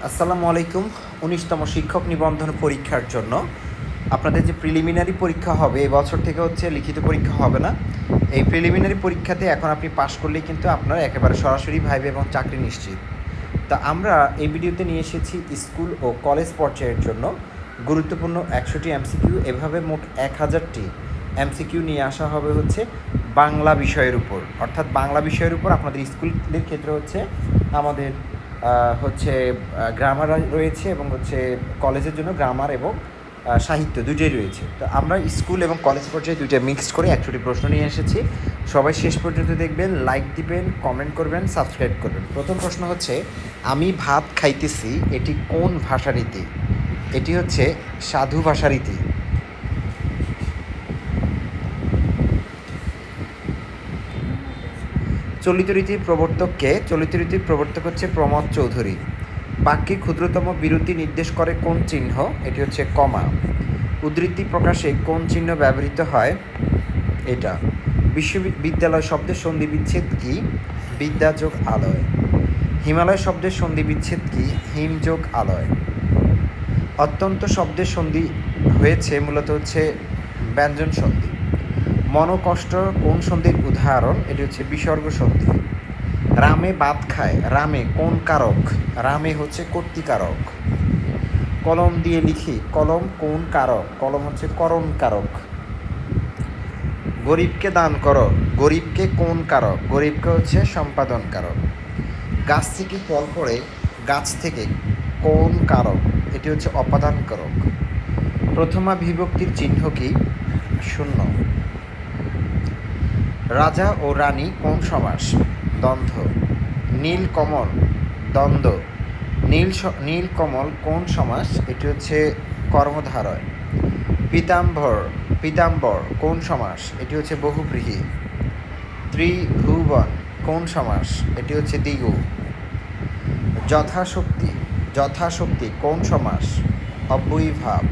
আসসালামু আলাইকুম। ১৯তম শিক্ষক নিবন্ধন পরীক্ষার জন্য আপনাদের যে প্রিলিমিনারি পরীক্ষা হবে এবছর থেকে হচ্ছে লিখিত পরীক্ষা হবে না। এই প্রিলিমিনারি পরীক্ষাতে এখন আপনি পাশ করলেই কিন্তু আপনার একেবারে সরাসরি ভাইভা এবং চাকরি নিশ্চিত। তা আমরা এই ভিডিওতে নিয়ে এসেছি স্কুল ও কলেজ পর্যায়ের জন্য গুরুত্বপূর্ণ ১০০টি এমসিকিউ, এভাবে মোট ১,০০০টি এমসিকিউ নিয়ে আসা হবে হচ্ছে বাংলা বিষয়ের উপর। অর্থাৎ বাংলা বিষয়ের উপর আপনাদের স্কুলের ক্ষেত্রে হচ্ছে আমাদের গ্রামার রয়েছে এবং হচ্ছে কলেজের জন্য গ্রামার এবং সাহিত্য দুটোই রয়েছে। তো আমরা স্কুল এবং কলেজ পর্যায়ে দুইটা মিক্সড করে ১০০টি প্রশ্ন নিয়ে এসেছি। সবাই শেষ পর্যন্ত দেখবেন, লাইক দিবেন, কমেন্ট করবেন, সাবস্ক্রাইব করবেন। প্রথম প্রশ্ন হচ্ছে, আমি ভাত খাইতেছি এটি কোন ভাষারীতি? এটি হচ্ছে সাধু ভাষারীতি। চলিত রীতির প্রবর্তককে? চলিত রীতির প্রবর্তক হচ্ছে প্রমথ চৌধুরী। বাক্যে ক্ষুদ্রতম বিরতি নির্দেশ করে কোন চিহ্ন? এটি হচ্ছে কমা। উদ্ধৃতি প্রকাশে কোন চিহ্ন ব্যবহৃত হয়? এটা। বিশ্ববিদ্যালয় শব্দের সন্ধি বিচ্ছেদ কি? বিদ্যা যোগ আলয়। হিমালয় শব্দের সন্ধি বিচ্ছেদ কি? হিম যোগ আলয়। অত্যন্ত শব্দের সন্ধি হয়েছে মূলত হচ্ছে ব্যঞ্জন সন্ধি। মনোকষ্ট কোন সন্ধির উদাহরণ? এটি হচ্ছে বিসর্গ সন্ধি। রামে ভাত খায়, রামে কোন কারক? রামে হচ্ছে কর্তৃকারক। কলম দিয়ে লিখি, কলম কোন কারক? কলম হচ্ছে করণ কারক। গরিবকে দান করো, গরিবকে কোন কারক? গরিবকে হচ্ছে সম্পাদন কারক। গাছ থেকে ফল পড়ে, গাছ থেকে কোন কারক? এটি হচ্ছে অপাদান কারক। প্রথমা বিভক্তির চিহ্ন কি? শূন্য। রাজা ও রানী কোন সমাস? দ্বন্দ্ব। নীল কমল দ্বন্দ্ব। নীল কমল কোন সমাস? এটি হচ্ছে কর্মধারয়। পীতাম্বর কোন সমাস? এটি হচ্ছে বহুব্রীহি। ত্রিভুবন কোন সমাস? এটি হচ্ছে দ্বিগু। যথাশক্তি কোন সমাস? অব্যয়ীভাব।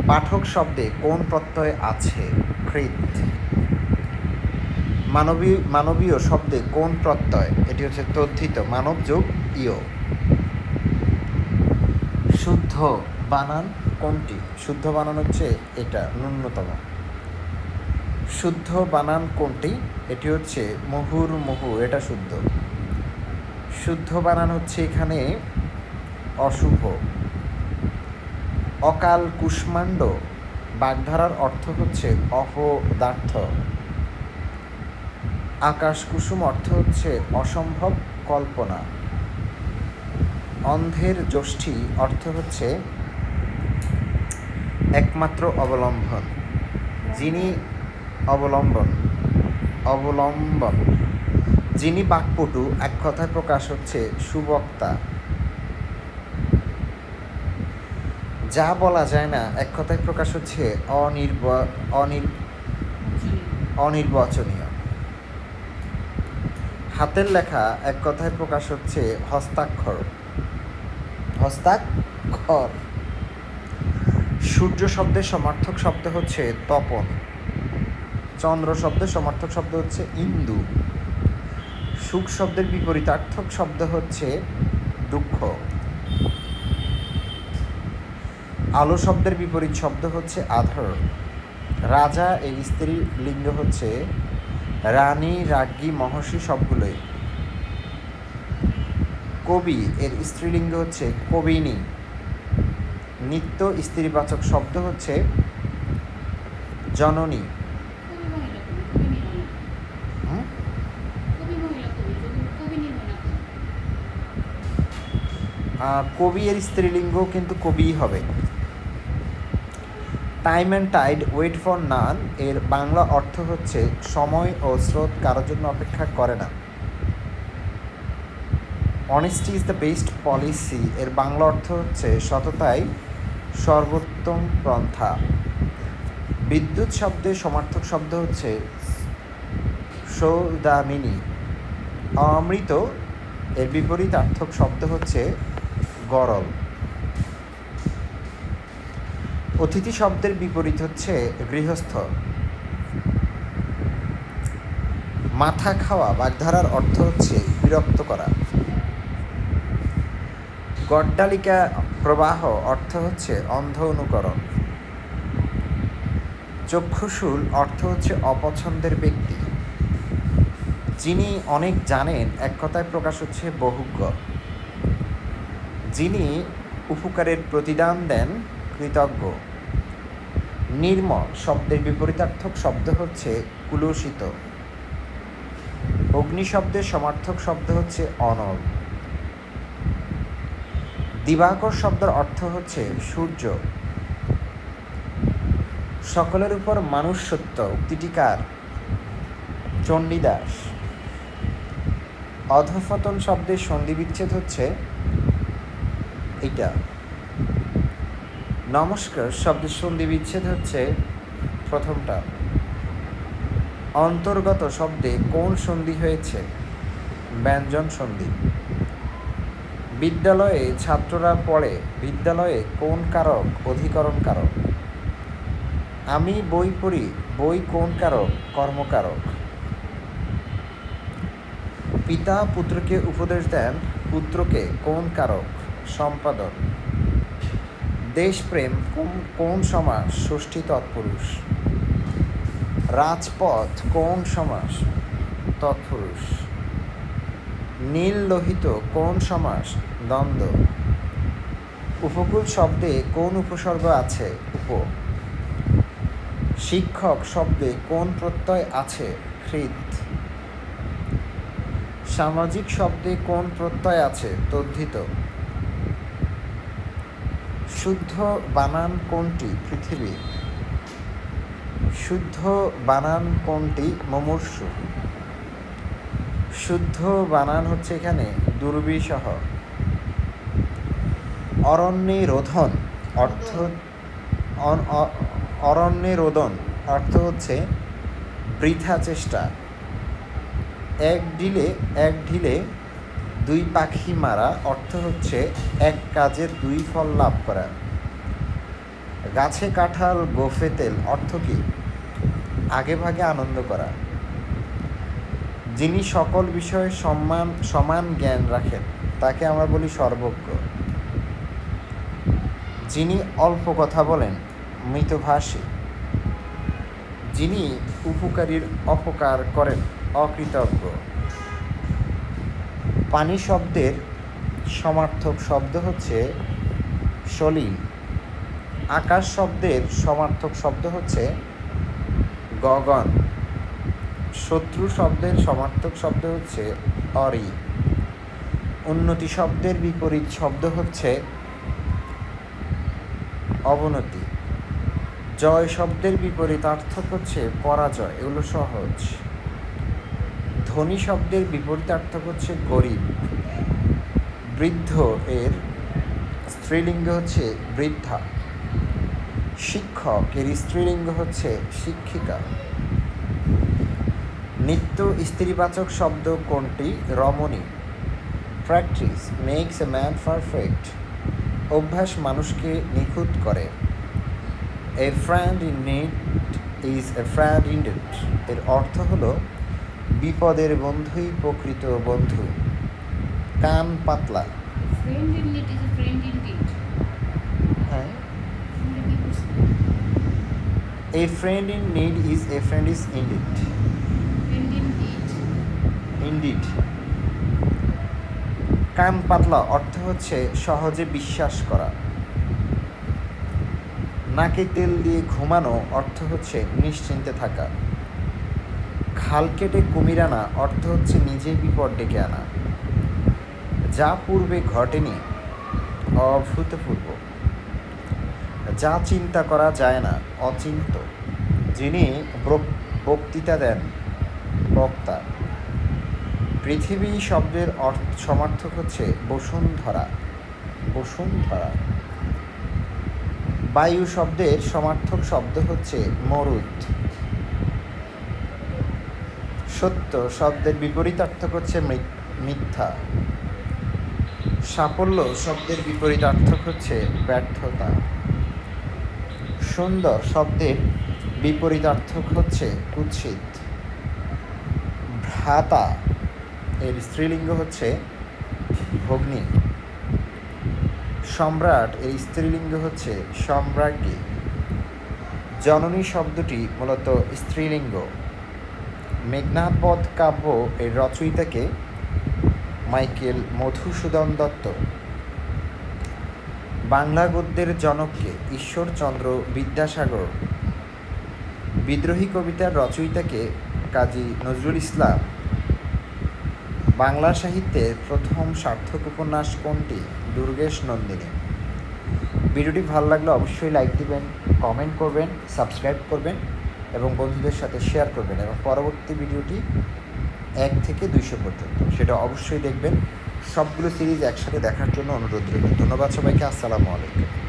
পাঠক শব্দে কোন প্রত্যয় আছে? কৃত। মানবীয় শব্দে কোন প্রত্যয়? এটি হচ্ছে তদ্ধিত, মানব যোগ ইয়। শুদ্ধ বানান কোনটি? শুদ্ধ বানান হচ্ছে এটা, ন্যূনতম। শুদ্ধ বানান কোনটি? এটি হচ্ছে মুহুর্মুহু, এটা শুদ্ধ। শুদ্ধ বানান হচ্ছে এখানে অশুভ। অকাল কুষ্মাণ্ড বাগধারার অর্থ হচ্ছে অপদার্থ। আকাশ কুসুম অর্থ হচ্ছে অসম্ভব কল্পনা। অন্ধের যষ্টি অর্থ হচ্ছে একমাত্র অবলম্বন। যিনি বাক্পটু, এক কথায় প্রকাশ হচ্ছে সুবক্তা। যা বলা যায় না, এক কথায় প্রকাশ হচ্ছে অনির্বাচনীয়। হাতের লেখা এক কথায় প্রকাশ হচ্ছে হস্তাক্ষর। সূর্য শব্দের সমার্থক শব্দ হচ্ছে তপন। চন্দ্র শব্দের সমার্থক শব্দ হচ্ছে ইন্দু। সুখ শব্দের বিপরীতার্থক শব্দ হচ্ছে দুঃখ। আলো শব্দের বিপরীত শব্দ হচ্ছে আধার। রাজা এর স্ত্রী লিঙ্গ হচ্ছে রানী, রাজ্ঞী, মহর্ষি সবগুলোই। কবি এর স্ত্রীলিঙ্গ হচ্ছে কবিনী। নিত্য স্ত্রীবাচক শব্দ হচ্ছে জননী। কবি এর স্ত্রীলিঙ্গ কিন্তু কবিই হবে। Time and tide wait for none এর বাংলা অর্থ হচ্ছে সময় ও স্রোত কারোর জন্য অপেক্ষা করে না। Honesty is the best policy এর বাংলা অর্থ হচ্ছে সততাই সর্বোত্তম পন্থা। বিদ্যুৎ শব্দের সমার্থক শব্দ হচ্ছে সৌদামিনী। অমৃত এর বিপরীতার্থক শব্দ হচ্ছে গরল। অতিথি শব্দের বিপরীত হচ্ছে গৃহস্থ। মাথা খাওয়া বাগধারার অর্থ হচ্ছে বিরক্ত করা। গড্ডালিকা প্রবাহ অর্থ হচ্ছে অন্ধ অনুকরণ। চক্ষুশূল অর্থ হচ্ছে অপছন্দের ব্যক্তি। যিনি অনেক জানেন এক কথায় প্রকাশ হচ্ছে বহুজ্ঞ। যিনি উপকারের প্রতিদান দেন কৃতজ্ঞ। নির্মল শব্দের বিপরীতার্থক শব্দ হচ্ছে কুলুষিত। অগ্নি শব্দের সমার্থক শব্দ হচ্ছে অনল। দিবাকর শব্দের অর্থ হচ্ছে সূর্য। সকলের উপর মানুষ সত্য উক্তিটি কার? চণ্ডীদাস। অধঃপতন শব্দের সন্ধি বিচ্ছেদ হচ্ছে এইটা। নমস্কার শব্দের সন্ধি বিচ্ছেদ হচ্ছে প্রথমটা। অন্তর্গত শব্দে কোন সন্ধি হয়েছে? ব্যঞ্জন সন্ধি। বিদ্যালয়ে ছাত্ররা পড়ে, বিদ্যালয়ে কোন কারক অধিকরণ কারক? আমি বই পড়ি, বই কোন কারক? কর্মকারক। পিতা পুত্রকে উপদেশ দেন, পুত্রকে কোন কারক? সম্পাদন। দেশপ্রেম কোন সমাস? ষষ্ঠী তৎপুরুষ। রাজপথ কোন সমাস? তৎপুরুষ। নীল লোহিত কোন সমাস? দ্বন্দ্ব। উপকূল শব্দে কোন উপসর্গ আছে? উপ। শিক্ষক শব্দে কোন প্রত্যয় আছে? হৃদ। সামাজিক শব্দে কোন প্রত্যয় আছে? তদ্ধিত। শুদ্ধ বানান কোনটি? পৃথিবী। শুদ্ধ বানান কোনটি? মুমূর্ষু। শুদ্ধ বানান হচ্ছে এখানে দুর্বিষহ। অরণ্যে রোধন অর্থ অরণ্যে রোদন অর্থ হচ্ছে বৃথা চেষ্টা। এক ঢিলে দুই পাখি মারা অর্থ হচ্ছে এক কাজে দুই ফল লাভ করা। গাছে কাঁঠাল গোফে তেল অর্থ কি? আগে ভাগে আনন্দ করা। যিনি সকল বিষয়ে সমান জ্ঞান রাখেন তাকে আমরা বলি সর্বজ্ঞ। যিনি অল্প কথা বলেন মৃতভাষী। যিনি উপকারীর অপকার করেন অকৃতজ্ঞ। পানি শব্দের সমার্থক শব্দ হচ্ছে সলিল। আকাশ শব্দের সমার্থক শব্দ হচ্ছে গগন। শত্রু শব্দের সমার্থক শব্দ হচ্ছে অরি। উন্নতি শব্দের বিপরীত শব্দ হচ্ছে অবনতি। জয় শব্দের বিপরীতার্থক হচ্ছে পরাজয়। এগুলো সহজ। ধনী শব্দের বিপরীতার্থক হচ্ছে গরিব। বৃদ্ধ এর স্ত্রীলিঙ্গ হচ্ছে বৃদ্ধা। শিক্ষক এর স্ত্রীলিঙ্গ হচ্ছে শিক্ষিকা। নিত্য স্ত্রীবাচক শব্দ কোনটি? রমণী। Practice makes a man perfect. অভ্যাস মানুষকে নিখুঁত করে। A friend in need is a friend indeed এর অর্থ হলো বিপদের বন্ধুই প্রকৃত বন্ধু। কান পাতলা। হ্যাঁ, এ friend in need is a friend is indeed. Indeed. কান পাতলা অর্থ হচ্ছে সহজে বিশ্বাস করা। নাকে তেল দিয়ে ঘুমানো অর্থ হচ্ছে নিশ্চিন্তে থাকা। খাল কেটে কুমির আনা অর্থ হচ্ছে নিজেই বিপদ ডেকে আনা। যা পূর্বে ঘটেনি অভূতপূর্ব। যা চিন্তা করা যায় না অচিন্ত। যিনি বক্তৃতা দেন বক্তা। পৃথিবী শব্দের সমার্থক হচ্ছে বসুন্ধরা। বসুন্ধরা। বায়ু শব্দের সমার্থক শব্দ হচ্ছে মরুদ। সত্য শব্দের বিপরীতার্থক হচ্ছে মিথ্যা। সাফল্য শব্দের বিপরীতার্থক হচ্ছে ব্যর্থতা। সুন্দর শব্দের বিপরীতার্থক হচ্ছে কুৎসিত। ভ্রাতা এর স্ত্রীলিঙ্গ হচ্ছে ভগ্নী। সম্রাট এর স্ত্রীলিঙ্গ হচ্ছে সম্রাজ্ঞী। জননী শব্দটি মূলত স্ত্রীলিঙ্গ। মেঘনাদ বধ কাব্য এর রচয়িতাকে মাইকেল মধুসূদন দত্ত। বাংলা গদ্যের জনককে ঈশ্বরচন্দ্র বিদ্যাসাগর। বিদ্রোহী কবিতার রচয়িতাকে কাজী নজরুল ইসলাম। বাংলা সাহিত্যের প্রথম সার্থক উপন্যাস কোনটি? দুর্গেশ নন্দিনী। ভিডিওটি ভালো লাগলে অবশ্যই লাইক দিবেন, কমেন্ট করবেন, সাবস্ক্রাইব করবেন এবং বন্ধুদের সাথে শেয়ার করবেন এবং পরবর্তী ভিডিওটি 1 থেকে 200 পর্যন্ত সেটা অবশ্যই দেখবেন। সবগুলো সিরিজ একসাথে দেখার জন্য অনুরোধ রইল। ধন্যবাদ সবাইকে। আসসালামু আলাইকুম।